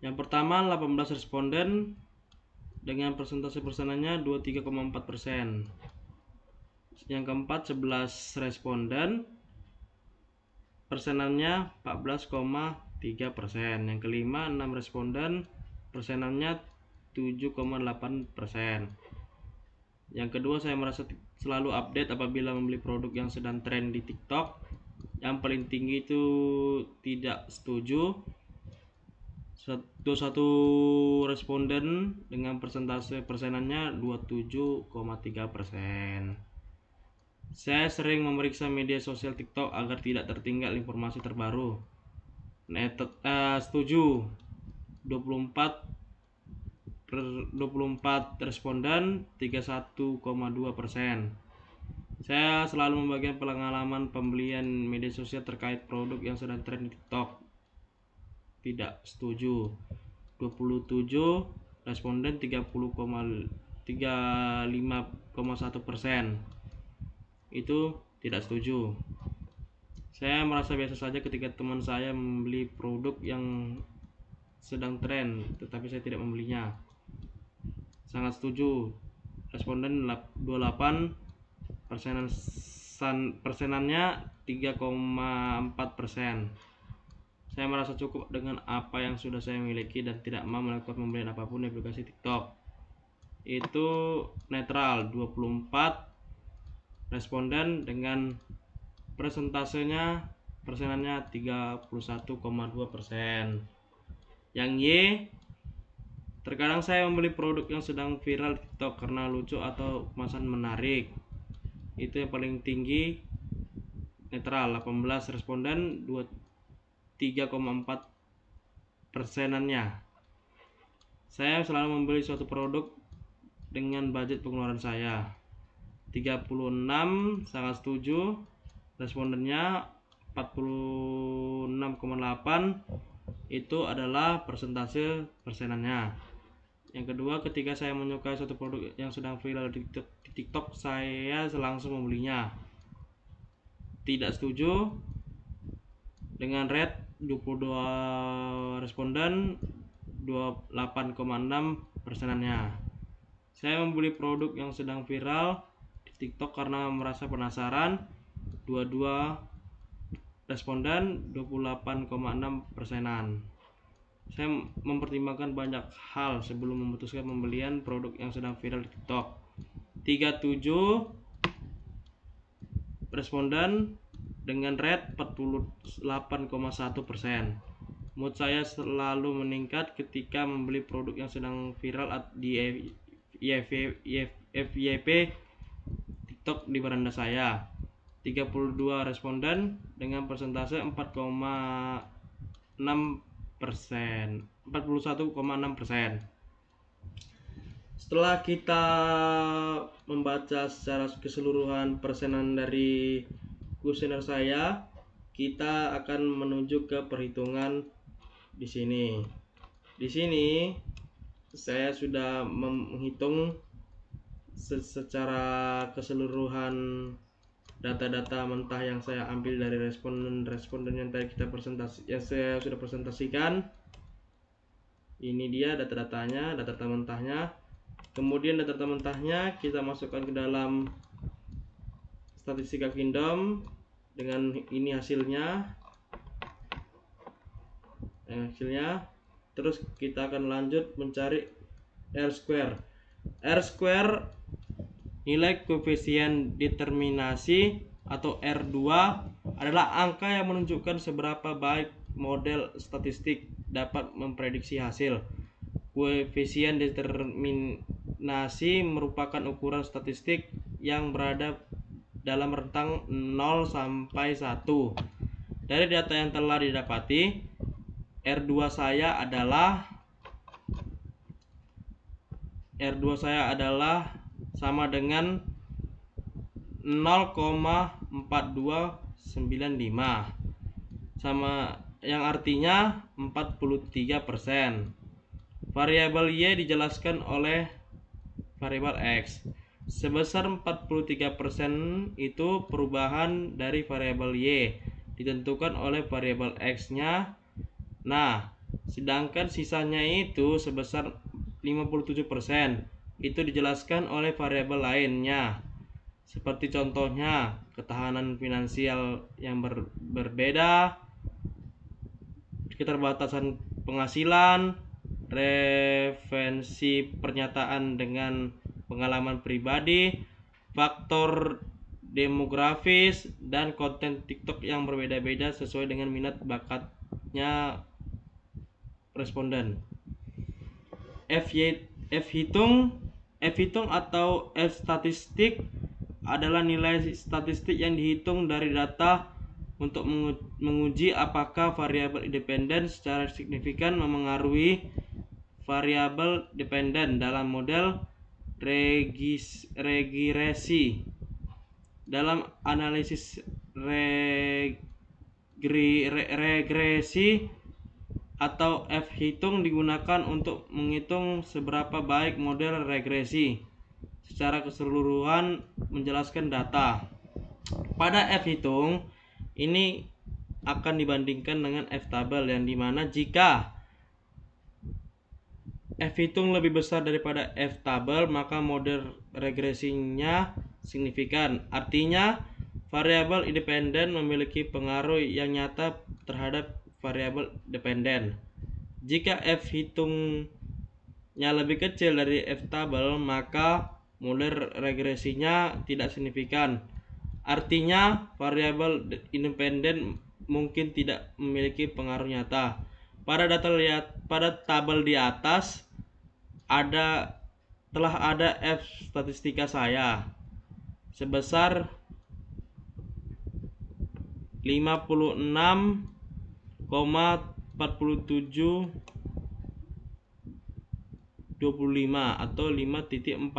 Yang pertama 18 responden dengan persentase persenannya 23,4%. Yang keempat 11 responden persenannya 14,3%. Yang kelima 6 responden persenannya 7,8%. Yang kedua, saya merasa selalu update apabila membeli produk yang sedang tren di TikTok. Yang paling tinggi itu tidak setuju. 21 responden dengan persentase persenannya 27,3%. Saya sering memeriksa media sosial TikTok agar tidak tertinggal informasi terbaru. Setuju 24 responden 31,2%. Saya selalu membagikan pengalaman pembelian media sosial terkait produk yang sedang tren di TikTok. Tidak setuju 27 responden 35,1%. Itu tidak setuju. Saya merasa biasa saja ketika teman saya membeli produk yang sedang tren, tetapi saya tidak membelinya. Sangat setuju. Responden 28 persenannya 3,4%. Saya merasa cukup dengan apa yang sudah saya miliki dan tidak mau melakukan pembelian apapun di aplikasi TikTok. Itu netral 24 responden dengan persenannya 31,2%. Yang Y, terkadang saya membeli produk yang sedang viral di TikTok karena lucu atau kemasan menarik. Itu yang paling tinggi, netral 18 responden 3,4 persenannya. Saya selalu membeli suatu produk dengan budget pengeluaran saya. 36 sangat setuju, respondennya 46,8, itu adalah persentase persenannya. Yang kedua, ketika saya menyukai suatu produk yang sedang viral di TikTok, saya langsung membelinya. Tidak setuju dengan rate 22 responden 28,6 persenannya. Saya membeli produk yang sedang viral di TikTok karena merasa penasaran. 22 responden 28,6 persenan. Saya mempertimbangkan banyak hal sebelum memutuskan pembelian produk yang sedang viral di TikTok. 37 responden dengan rate 48,1%. Mood saya selalu meningkat ketika membeli produk yang sedang viral di FYP TikTok di beranda saya. 32 responden dengan persentase 41,6%. Setelah kita membaca secara keseluruhan persenan dari kuesioner saya, kita akan menuju ke perhitungan di sini. Di sini saya sudah menghitung secara keseluruhan data-data mentah yang saya ambil dari responden yang tadi kita yang saya sudah presentasikan. Ini dia data-datanya, data-data mentahnya. Kemudian data-data mentahnya kita masukkan ke dalam Statistika Kingdom. Dengan ini hasilnya. Terus kita akan lanjut mencari R-square. R-square nilai koefisien determinasi atau R2 adalah angka yang menunjukkan seberapa baik model statistik dapat memprediksi hasil. Koefisien determinasi merupakan ukuran statistik yang berada dalam rentang 0 sampai 1. Dari data yang telah didapati, R2 saya adalah sama dengan 0,4295, sama yang artinya 43%. Variabel Y dijelaskan oleh variabel X. Sebesar 43% itu perubahan dari variabel Y ditentukan oleh variabel X-nya. Nah, sedangkan sisanya itu sebesar 57%. Itu dijelaskan oleh variabel lainnya. Seperti contohnya, ketahanan finansial yang berbeda, keterbatasan penghasilan, referensi pernyataan dengan pengalaman pribadi, faktor demografis, dan konten TikTok yang berbeda-beda sesuai dengan minat bakatnya responden. F hitung atau F statistik adalah nilai statistik yang dihitung dari data untuk menguji apakah variabel independen secara signifikan memengaruhi variabel dependen dalam model regresi. Dalam analisis regresi atau F hitung digunakan untuk menghitung seberapa baik model regresi secara keseluruhan menjelaskan data. Pada F hitung ini akan dibandingkan dengan F tabel, yang dimana jika F hitung lebih besar daripada F tabel maka model regresinya signifikan. Artinya variabel independen memiliki pengaruh yang nyata terhadap variabel dependen. Jika F hitungnya lebih kecil dari F tabel maka model regresinya tidak signifikan. Artinya variabel independen mungkin tidak memiliki pengaruh nyata. Pada tabel di atas telah ada F statistika saya sebesar 56,4725 atau 5.4725.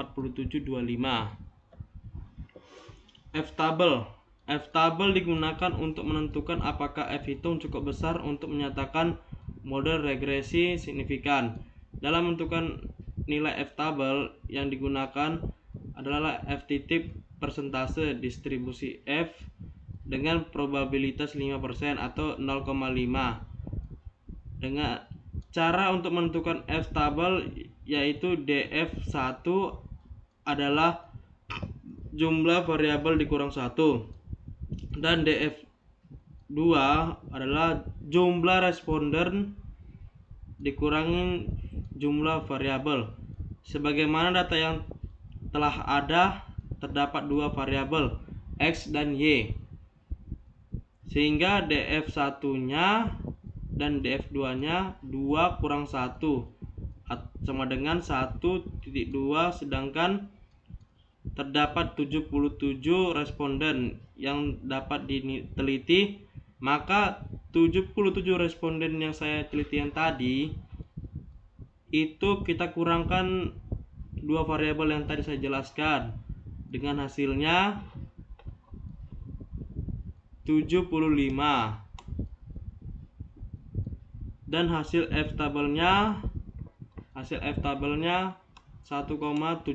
F tabel digunakan untuk menentukan apakah F hitung cukup besar untuk menyatakan model regresi signifikan. Dalam menentukan nilai F tabel yang digunakan adalah F titip persentase distribusi F dengan probabilitas 5% atau 0,5. Dengan cara untuk menentukan F tabel yaitu df1 adalah jumlah variabel dikurang 1 dan df2 adalah jumlah responden dikurangi jumlah variabel. Sebagaimana data yang telah ada, terdapat dua variabel X dan Y, sehingga df1-nya dan df2-nya 2 kurang 1 sama dengan 1.2, sedangkan terdapat 77 responden yang dapat diteliti, maka 77 responden yang saya teliti yang tadi itu kita kurangkan dua variabel yang tadi saya jelaskan dengan hasilnya 75 dan hasil F tabelnya 1,75.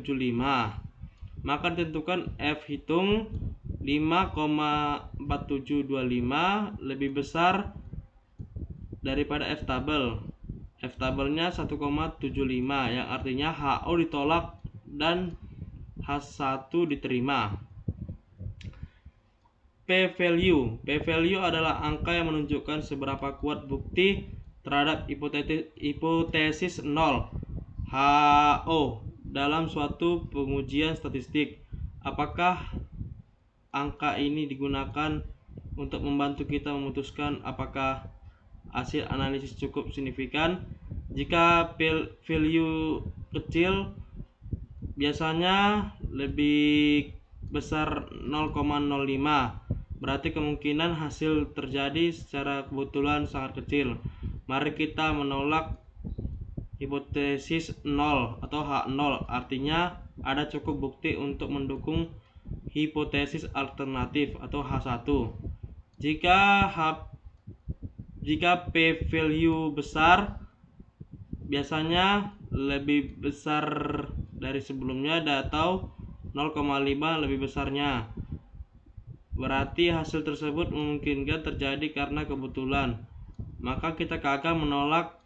Maka ditentukan F hitung 5,4725 lebih besar daripada F tabel. F tabelnya 1,75 yang artinya HO ditolak dan H1 diterima. P-value adalah angka yang menunjukkan seberapa kuat bukti terhadap hipotesis 0 HO dalam suatu pengujian statistik. Apakah angka ini digunakan untuk membantu kita memutuskan apakah hasil analisis cukup signifikan? Jika value kecil biasanya lebih besar 0,05, berarti kemungkinan hasil terjadi secara kebetulan sangat kecil. Mari kita menolak hipotesis 0 atau H0, artinya ada cukup bukti untuk mendukung hipotesis alternatif atau H1. Jika p-value besar, biasanya lebih besar dari sebelumnya atau 0,5 lebih besarnya. Berarti hasil tersebut memungkinkan terjadi karena kebetulan. maka kita akan menolak